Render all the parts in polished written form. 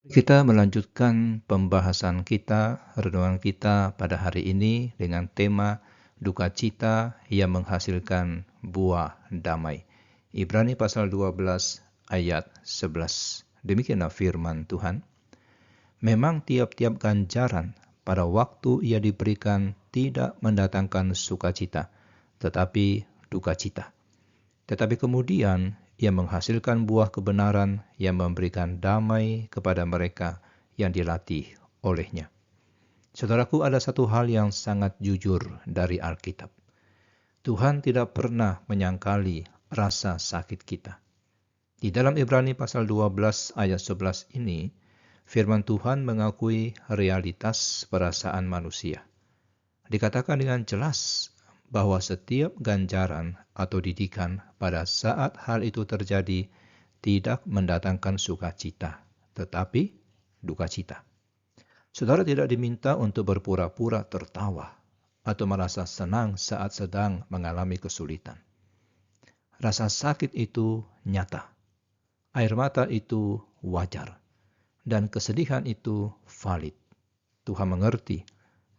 Kita melanjutkan pembahasan kita, renungan kita pada hari ini dengan tema duka cita yang menghasilkan buah damai. Ibrani pasal 12 ayat 11. Demikianlah firman Tuhan. Memang tiap-tiap ganjaran pada waktu ia diberikan tidak mendatangkan sukacita, tetapi duka cita. Tetapi kemudian ia menghasilkan buah kebenaran yang memberikan damai kepada mereka yang dilatih olehnya. Saudaraku, ada satu hal yang sangat jujur dari Alkitab. Tuhan tidak pernah menyangkali rasa sakit kita. Di dalam Ibrani pasal 12 ayat 11 ini, firman Tuhan mengakui realitas perasaan manusia. Dikatakan dengan jelas bahwa setiap ganjaran atau didikan pada saat hal itu terjadi tidak mendatangkan sukacita, tetapi duka cita. Saudara tidak diminta untuk berpura-pura tertawa atau merasa senang saat sedang mengalami kesulitan. Rasa sakit itu nyata, air mata itu wajar, dan kesedihan itu valid. Tuhan mengerti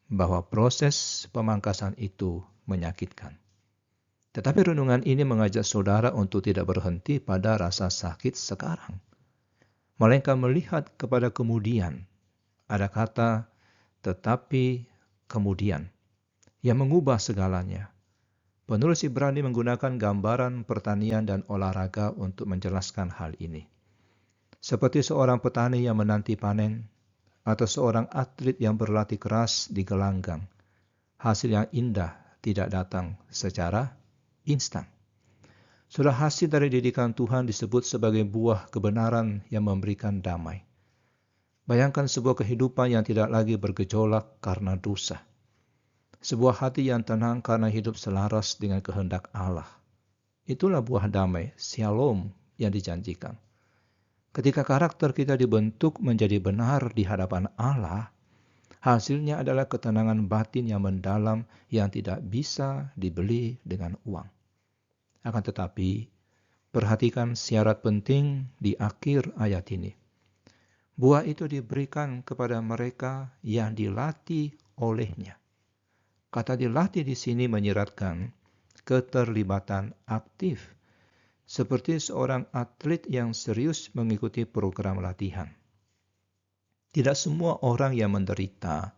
bahwa proses pemangkasan itu menyakitkan. Tetapi renungan ini mengajak saudara untuk tidak berhenti pada rasa sakit sekarang, melainkan melihat kepada kemudian. Ada kata tetapi kemudian yang mengubah segalanya. Penulis Ibrani menggunakan gambaran pertanian dan olahraga untuk menjelaskan hal ini. Seperti seorang petani yang menanti panen, atau seorang atlet yang berlatih keras di gelanggang. Hasil yang indah tidak datang secara instan. Sudah hasil dari didikan Tuhan disebut sebagai buah kebenaran yang memberikan damai. Bayangkan sebuah kehidupan yang tidak lagi bergejolak karena dosa. Sebuah hati yang tenang karena hidup selaras dengan kehendak Allah. Itulah buah damai, shalom yang dijanjikan. Ketika karakter kita dibentuk menjadi benar di hadapan Allah, hasilnya adalah ketenangan batin yang mendalam yang tidak bisa dibeli dengan uang. Akan tetapi, perhatikan syarat penting di akhir ayat ini. Buah itu diberikan kepada mereka yang dilatih olehnya. Kata dilatih di sini menyiratkan keterlibatan aktif, seperti seorang atlet yang serius mengikuti program latihan. Tidak semua orang yang menderita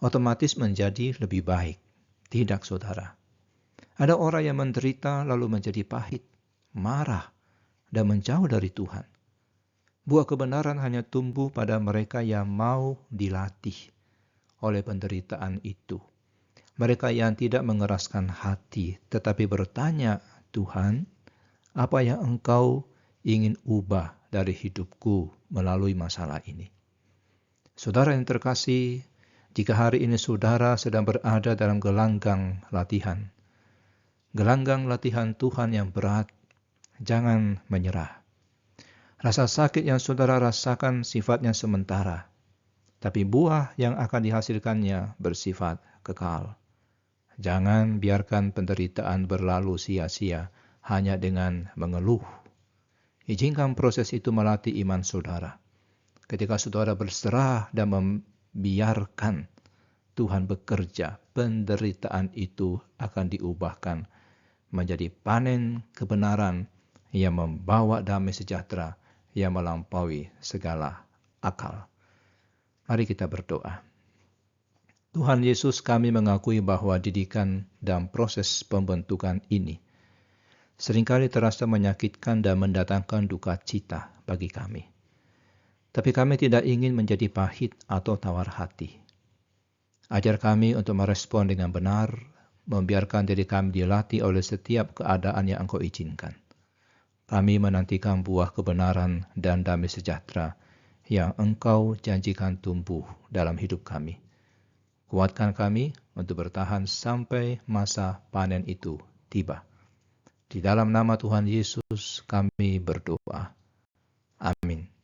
otomatis menjadi lebih baik. Tidak, saudara. Ada orang yang menderita lalu menjadi pahit, marah, dan menjauh dari Tuhan. Buah kebenaran hanya tumbuh pada mereka yang mau dilatih oleh penderitaan itu. Mereka yang tidak mengeraskan hati, tetapi bertanya, Tuhan, apa yang Engkau ingin ubah dari hidupku melalui masalah ini? Saudara yang terkasih, jika hari ini saudara sedang berada dalam gelanggang latihan Tuhan yang berat, jangan menyerah. Rasa sakit yang saudara rasakan sifatnya sementara, tapi buah yang akan dihasilkannya bersifat kekal. Jangan biarkan penderitaan berlalu sia-sia hanya dengan mengeluh. Izinkan proses itu melatih iman saudara. Ketika saudara berserah dan membiarkan Tuhan bekerja, penderitaan itu akan diubahkan menjadi panen kebenaran yang membawa damai sejahtera yang melampaui segala akal. Mari kita berdoa. Tuhan Yesus, kami mengakui bahwa didikan dan proses pembentukan ini seringkali terasa menyakitkan dan mendatangkan duka cita bagi kami. Tapi kami tidak ingin menjadi pahit atau tawar hati. Ajar kami untuk merespon dengan benar, membiarkan diri kami dilatih oleh setiap keadaan yang Engkau izinkan. Kami menantikan buah kebenaran dan damai sejahtera yang Engkau janjikan tumbuh dalam hidup kami. Kuatkan kami untuk bertahan sampai masa panen itu tiba. Di dalam nama Tuhan Yesus kami berdoa. Amin.